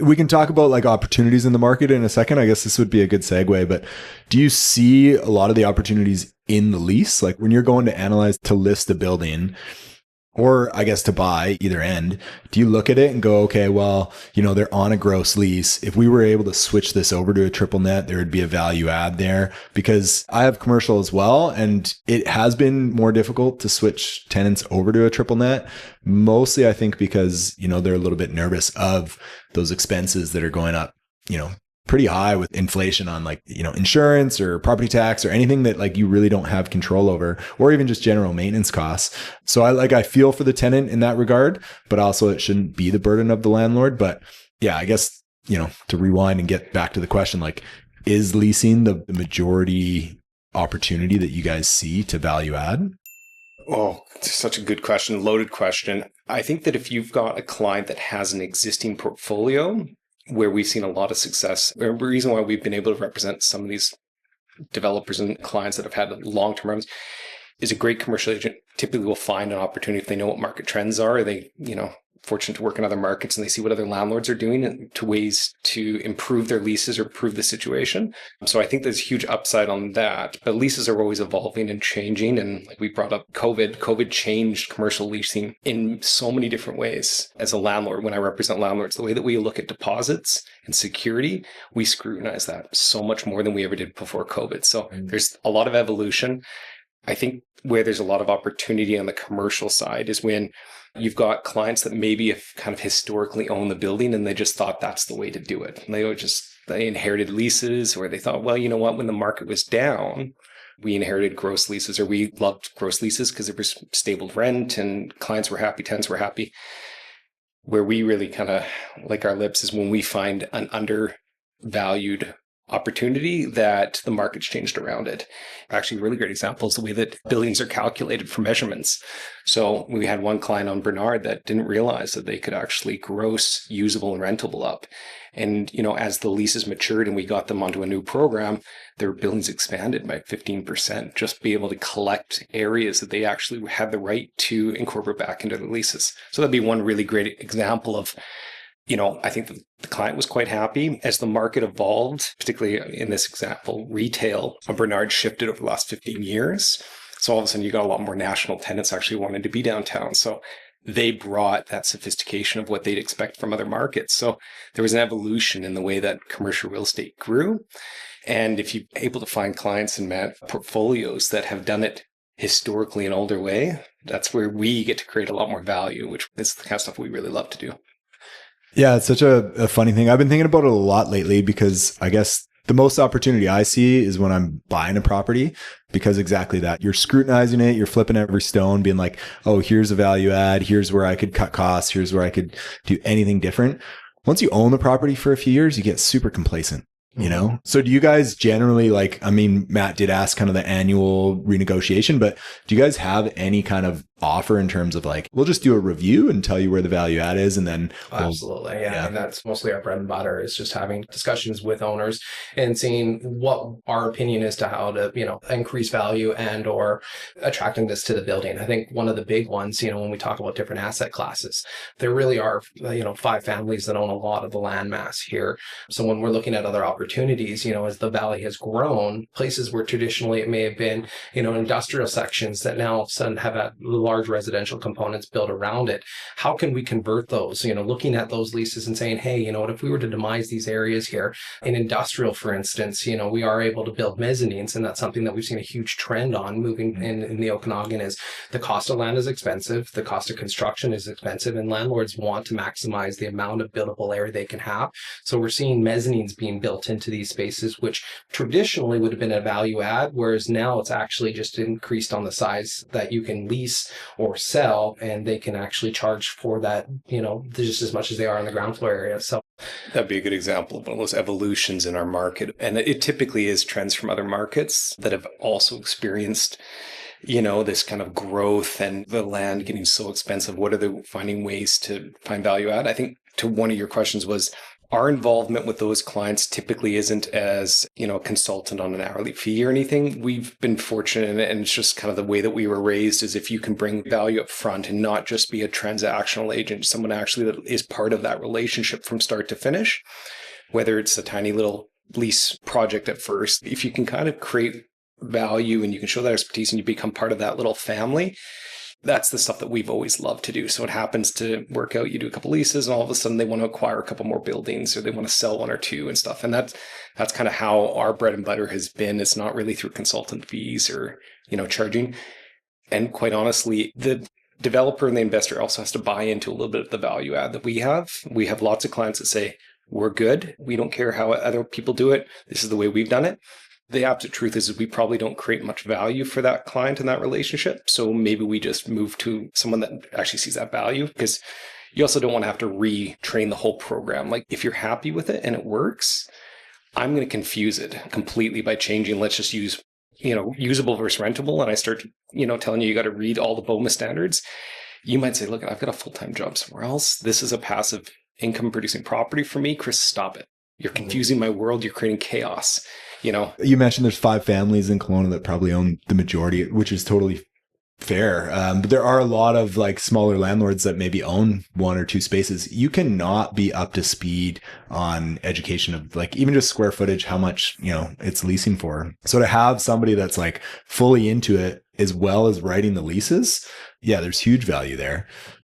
We can talk about like opportunities in the market in a second. I guess this would be a good segue, but do you see a lot of the opportunities in the lease? Like when you're going to analyze to list a building, or I guess to buy, either end, do you look at it and go, okay, well, they're on a gross lease. If we were able to switch this over to a triple net, there would be a value add there, because I have commercial as well. And it has been more difficult to switch tenants over to a triple net. Mostly, I think because, they're a little bit nervous of those expenses that are going up, pretty high with inflation on like, insurance or property tax or anything that like you really don't have control over, or even just general maintenance costs. So I feel for the tenant in that regard, but also it shouldn't be the burden of the landlord. But yeah, I guess, to rewind and get back to the question, like, is leasing the majority opportunity that you guys see to value add? Oh, it's such a good question, loaded question. I think that if you've got a client that has an existing portfolio, where we've seen a lot of success. The reason why we've been able to represent some of these developers and clients that have had long-term runs is a great commercial agent typically will find an opportunity if they know what market trends are. They, fortunate to work in other markets and they see what other landlords are doing and to ways to improve their leases or improve the situation. So I think there's huge upside on that, but leases are always evolving and changing. And like we brought up COVID changed commercial leasing in so many different ways. As a landlord, when I represent landlords, the way that we look at deposits and security, we scrutinize that so much more than we ever did before COVID. So there's a lot of evolution. I think where there's a lot of opportunity on the commercial side is when you've got clients that maybe have kind of historically owned the building and they just thought that's the way to do it. And they inherited leases, or they thought, well, you know what, when the market was down, we inherited gross leases, or we loved gross leases because it was stable rent and clients were happy, tenants were happy. Where we really kind of like our lips is when we find an undervalued opportunity that the market's changed around it. Actually, a really great example is the way that buildings are calculated for measurements. So we had one client on Bernard that didn't realize that they could actually gross usable and rentable up. And, as the leases matured and we got them onto a new program, their buildings expanded by 15%, just be able to collect areas that they actually had the right to incorporate back into the leases. So that'd be one really great example of, I think the client was quite happy as the market evolved, particularly in this example, retail of Bernard shifted over the last 15 years. So all of a sudden you got a lot more national tenants actually wanting to be downtown. So they brought that sophistication of what they'd expect from other markets. So there was an evolution in the way that commercial real estate grew. And if you're able to find clients and portfolios that have done it historically an older way, that's where we get to create a lot more value, which is the kind of stuff we really love to do. Yeah, it's such a funny thing. I've been thinking about it a lot lately because I guess the most opportunity I see is when I'm buying a property, because exactly that. You're scrutinizing it, you're flipping every stone, being like, oh, here's a value add, here's where I could cut costs, here's where I could do anything different. Once you own the property for a few years, you get super complacent. So do you guys generally Matt did ask kind of the annual renegotiation, but do you guys have any kind of offer in terms of like, we'll just do a review and tell you where the value add is, and then absolutely. Yeah. And that's mostly our bread and butter, is just having discussions with owners and seeing what our opinion is to how to, increase value and or attractiveness to the building. I think one of the big ones, when we talk about different asset classes, there really are, 5 families that own a lot of the land mass here. So when we're looking at other opportunities, as the valley has grown, places where traditionally it may have been, industrial sections that now all of a sudden have a large residential components built around it. How can we convert those? Looking at those leases and saying, hey, what if we were to demise these areas here in industrial, for instance, we are able to build mezzanines, and that's something that we've seen a huge trend on moving in the Okanagan. Is the cost of land is expensive, the cost of construction is expensive, and landlords want to maximize the amount of buildable area they can have. So we're seeing mezzanines being built into these spaces, which traditionally would have been a value add, whereas now it's actually just increased on the size that you can lease or sell, and they can actually charge for that, just as much as they are on the ground floor area. So that'd be a good example of one of those evolutions in our market. And it typically is trends from other markets that have also experienced, this kind of growth and the land getting so expensive. What are they finding ways to find value add? I think to one of your questions was, Our involvement with those clients typically isn't as, a consultant on an hourly fee or anything. We've been fortunate, and it's just kind of the way that we were raised, is if you can bring value up front and not just be a transactional agent, someone actually that is part of that relationship from start to finish, whether it's a tiny little lease project at first, if you can kind of create value and you can show that expertise and you become part of that little family, that's the stuff that we've always loved to do. So it happens to work out. You do a couple leases and all of a sudden they want to acquire a couple more buildings, or they want to sell one or two and stuff. And that's kind of how our bread and butter has been. It's not really through consultant fees or, charging. And quite honestly, the developer and the investor also has to buy into a little bit of the value add that we have. We have lots of clients that say, we're good. We don't care how other people do it. This is the way we've done it. The absolute truth is we probably don't create much value for that client in that relationship. So maybe we just move to someone that actually sees that value, because you also don't want to have to retrain the whole program. Like, if you're happy with it and it works, I'm going to confuse it completely by changing. Let's just use, usable versus rentable. And I start, telling you got to read all the BOMA standards. You might say, look, I've got a full-time job somewhere else. This is a passive income producing property for me. Chris, stop it. You're confusing my world. You're creating chaos. You mentioned there's 5 families in Kelowna that probably own the majority, which is totally fair. But there are a lot of like smaller landlords that maybe own 1 or 2 spaces. You cannot be up to speed on education of like even just square footage, how much, it's leasing for. So to have somebody that's like fully into it as well as writing the leases, yeah, there's huge value there.